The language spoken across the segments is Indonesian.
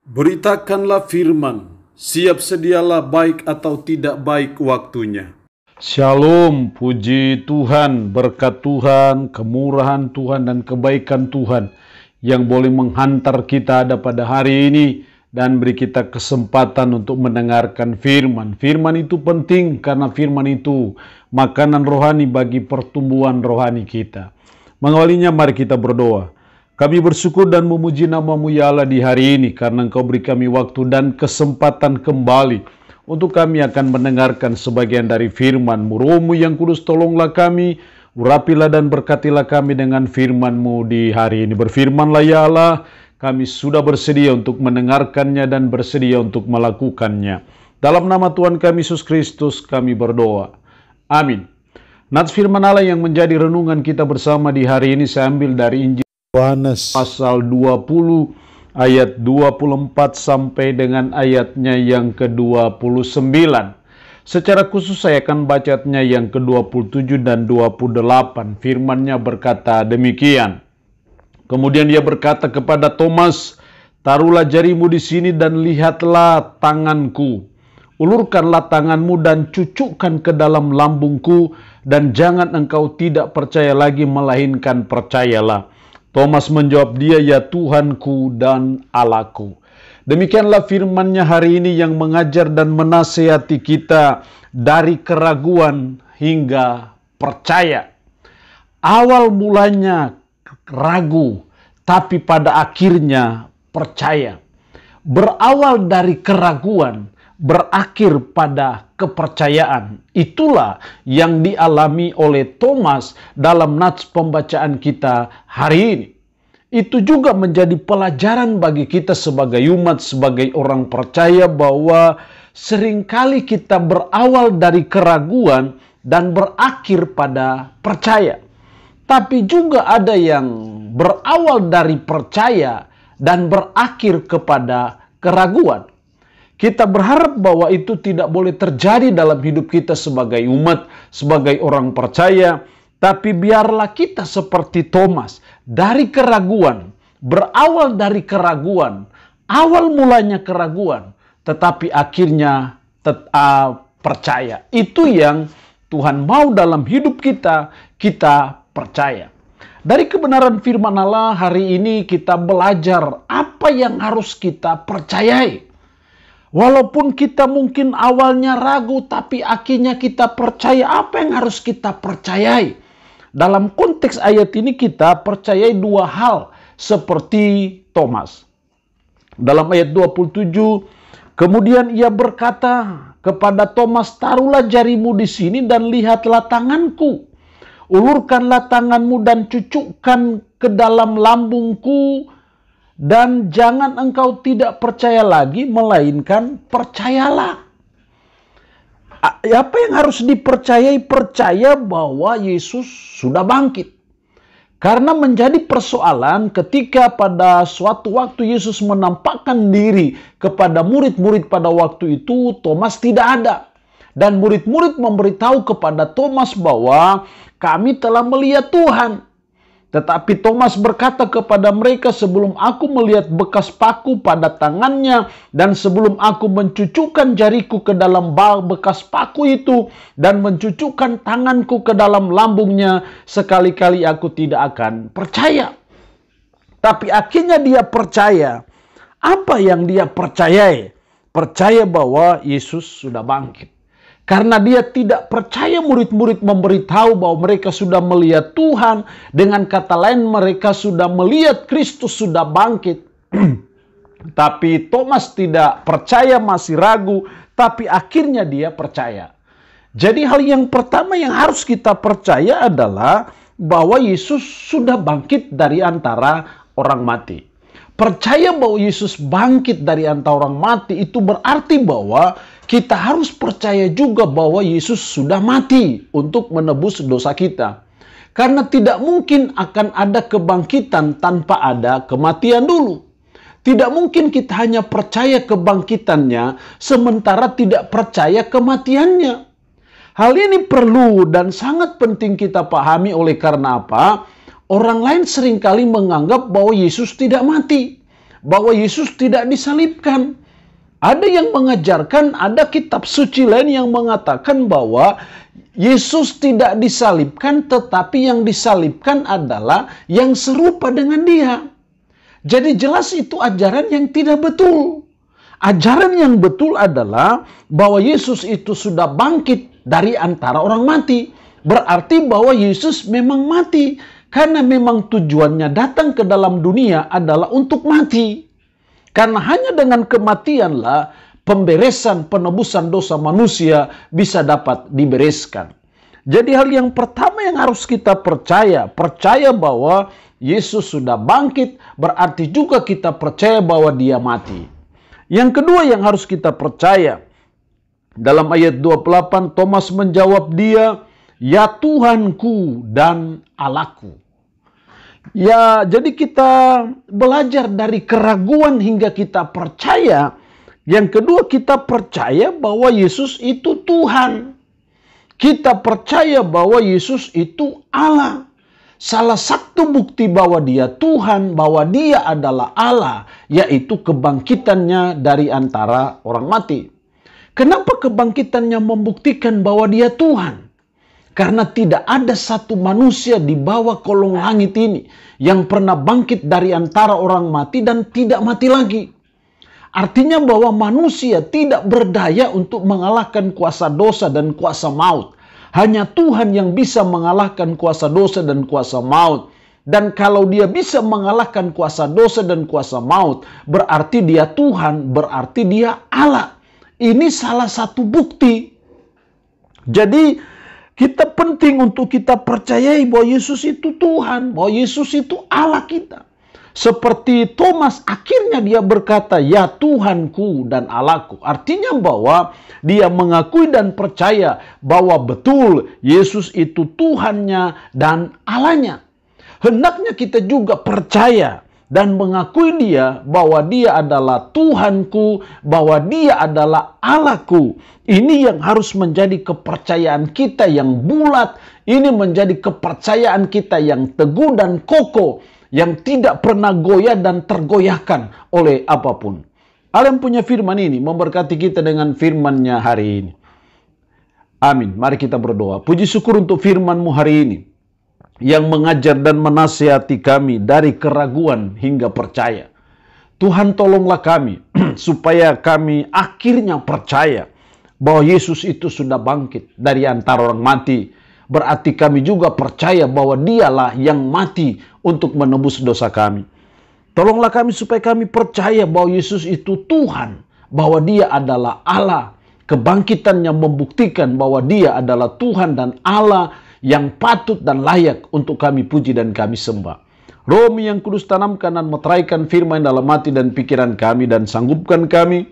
Beritakanlah firman, siap sedialah baik atau tidak baik waktunya. Shalom, puji Tuhan, berkat Tuhan, kemurahan Tuhan dan kebaikan Tuhan yang boleh menghantar kita ada pada hari ini dan beri kita kesempatan untuk mendengarkan firman. Firman itu penting karena firman itu makanan rohani bagi pertumbuhan rohani kita. Mengawalinya mari kita berdoa. Kami bersyukur dan memuji nama-Mu ya Allah di hari ini karena Engkau beri kami waktu dan kesempatan kembali untuk kami akan mendengarkan sebagian dari firman-Mu. Roh-Mu yang kudus tolonglah kami, urapilah dan berkatilah kami dengan firman-Mu di hari ini. Berfirmanlah ya Allah, kami sudah bersedia untuk mendengarkannya dan bersedia untuk melakukannya. Dalam nama Tuhan kami Yesus Kristus kami berdoa. Amin. Nats firman Allah yang menjadi renungan kita bersama di hari ini saya ambil dari Injil Yohanes pasal 20 ayat 24 sampai dengan ayatnya yang ke-29. Secara khusus saya akan bacanya yang ke-27 dan 28. Firman-Nya berkata demikian. Kemudian Ia berkata kepada Thomas, "Taruhlah jarimu di sini dan lihatlah tanganku. Ulurkanlah tanganmu dan cucukkan ke dalam lambungku, dan jangan engkau tidak percaya lagi melainkan percayalah." Thomas menjawab dia, "Ya Tuhanku dan Allahku." Demikianlah firman-Nya hari ini yang mengajar dan menasihati kita dari keraguan hingga percaya. Awal mulanya ragu, tapi pada akhirnya percaya. Berawal dari keraguan, berakhir pada kepercayaan. Itulah yang dialami oleh Thomas dalam nats pembacaan kita hari ini. Itu juga menjadi pelajaran bagi kita sebagai umat, sebagai orang percaya bahwa seringkali kita berawal dari keraguan dan berakhir pada percaya. Tapi juga ada yang berawal dari percaya dan berakhir kepada keraguan. Kita berharap bahwa itu tidak boleh terjadi dalam hidup kita sebagai umat, sebagai orang percaya. Tapi biarlah kita seperti Thomas, dari keraguan, berawal dari keraguan, awal mulanya keraguan, tetapi akhirnya percaya. Itu yang Tuhan mau dalam hidup kita, kita percaya. Dari kebenaran firman Allah hari ini kita belajar apa yang harus kita percayai. Walaupun kita mungkin awalnya ragu, tapi akhirnya kita percaya. Apa yang harus kita percayai? Dalam konteks ayat ini kita percayai dua hal seperti Thomas. Dalam ayat 27, kemudian Ia berkata kepada Thomas, "Taruhlah jarimu di sini dan lihatlah tanganku. Ulurkanlah tanganmu dan cucukkan ke dalam lambungku. Dan jangan engkau tidak percaya lagi, melainkan percayalah." Apa yang harus dipercayai? Percaya bahwa Yesus sudah bangkit. Karena menjadi persoalan ketika pada suatu waktu Yesus menampakkan diri kepada murid-murid pada waktu itu, Thomas tidak ada. Dan murid-murid memberitahu kepada Thomas bahwa kami telah melihat Tuhan. Tetapi Thomas berkata kepada mereka, "Sebelum aku melihat bekas paku pada tangannya, dan sebelum aku mencucukkan jariku ke dalam bekas paku itu, dan mencucukkan tanganku ke dalam lambungnya, sekali-kali aku tidak akan percaya." Tapi akhirnya dia percaya. Apa yang dia percayai? Percaya bahwa Yesus sudah bangkit. Karena dia tidak percaya murid-murid memberitahu bahwa mereka sudah melihat Tuhan. Dengan kata lain mereka sudah melihat Kristus sudah bangkit. Tapi Thomas tidak percaya, masih ragu. Tapi akhirnya dia percaya. Jadi hal yang pertama yang harus kita percaya adalah bahwa Yesus sudah bangkit dari antara orang mati. Percaya bahwa Yesus bangkit dari antara orang mati itu berarti bahwa kita harus percaya juga bahwa Yesus sudah mati untuk menebus dosa kita. Karena tidak mungkin akan ada kebangkitan tanpa ada kematian dulu. Tidak mungkin kita hanya percaya kebangkitannya sementara tidak percaya kematiannya. Hal ini perlu dan sangat penting kita pahami oleh karena apa? Orang lain seringkali menganggap bahwa Yesus tidak mati. bahwa Yesus tidak disalibkan. Ada yang mengajarkan, ada kitab suci lain yang mengatakan bahwa Yesus tidak disalibkan, tetapi yang disalibkan adalah yang serupa dengan Dia. Jadi jelas itu ajaran yang tidak betul. Ajaran yang betul adalah bahwa Yesus itu sudah bangkit dari antara orang mati. Berarti bahwa Yesus memang mati. Karena memang tujuannya datang ke dalam dunia adalah untuk mati. Karena hanya dengan kematianlah pemberesan, penebusan dosa manusia bisa dapat dibereskan. Jadi hal yang pertama yang harus kita percaya bahwa Yesus sudah bangkit, berarti juga kita percaya bahwa Dia mati. Yang kedua yang harus kita percaya, dalam ayat 28 Thomas menjawab Dia, "Ya Tuhanku dan Allahku." Ya, jadi kita belajar dari keraguan hingga kita percaya. Yang kedua, kita percaya bahwa Yesus itu Tuhan. Kita percaya bahwa Yesus itu Allah. Salah satu bukti bahwa Dia Tuhan, bahwa Dia adalah Allah, yaitu kebangkitannya dari antara orang mati. Kenapa kebangkitannya membuktikan bahwa Dia Tuhan? Karena tidak ada satu manusia di bawah kolong langit ini yang pernah bangkit dari antara orang mati dan tidak mati lagi. Artinya bahwa manusia tidak berdaya untuk mengalahkan kuasa dosa dan kuasa maut. Hanya Tuhan yang bisa mengalahkan kuasa dosa dan kuasa maut. Dan kalau Dia bisa mengalahkan kuasa dosa dan kuasa maut, berarti Dia Tuhan, berarti Dia Allah. Ini salah satu bukti. Jadi kita penting untuk kita percayai bahwa Yesus itu Tuhan, bahwa Yesus itu Allah kita. Seperti Thomas, akhirnya dia berkata, "Ya Tuhanku dan Allahku." Artinya bahwa dia mengakui dan percaya bahwa betul Yesus itu Tuhannya dan Allahnya. Hendaknya kita juga percaya dan mengakui Dia bahwa Dia adalah Tuhanku, bahwa Dia adalah Allahku. Ini yang harus menjadi kepercayaan kita yang bulat. Ini menjadi kepercayaan kita yang teguh dan kokoh, yang tidak pernah goyah dan tergoyahkan oleh apapun. Allah yang punya firman ini memberkati kita dengan firman-Nya hari ini. Amin. Mari kita berdoa. Puji syukur untuk firman-Mu hari ini, yang mengajar dan menasihati kami dari keraguan hingga percaya. Tuhan, tolonglah kami supaya kami akhirnya percaya bahwa Yesus itu sudah bangkit dari antara orang mati. Berarti kami juga percaya bahwa Dialah yang mati untuk menebus dosa kami. Tolonglah kami supaya kami percaya bahwa Yesus itu Tuhan, bahwa Dia adalah Allah. Kebangkitannya membuktikan bahwa Dia adalah Tuhan dan Allah yang patut dan layak untuk kami puji dan kami sembah. Roh-Mu yang kudus, tanamkan dan meteraikan firman dalam hati dan pikiran kami, dan sanggupkan kami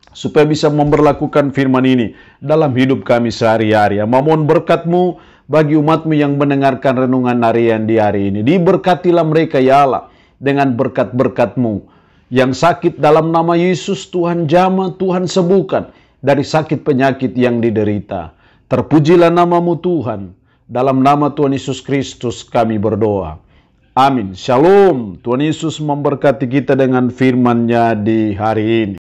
supaya bisa memberlakukan firman ini dalam hidup kami sehari-hari. Mohon berkat-Mu bagi umat-Mu yang mendengarkan renungan harian di hari ini. Diberkatilah mereka ya Allah dengan berkat-berkat-Mu. Yang sakit dalam nama Yesus Tuhan jamah, Tuhan sembuhkan dari sakit penyakit yang diderita. Terpujilah nama-Mu Tuhan. Dalam nama Tuhan Yesus Kristus kami berdoa. Amin. Shalom. Tuhan Yesus memberkati kita dengan firman-Nya di hari ini.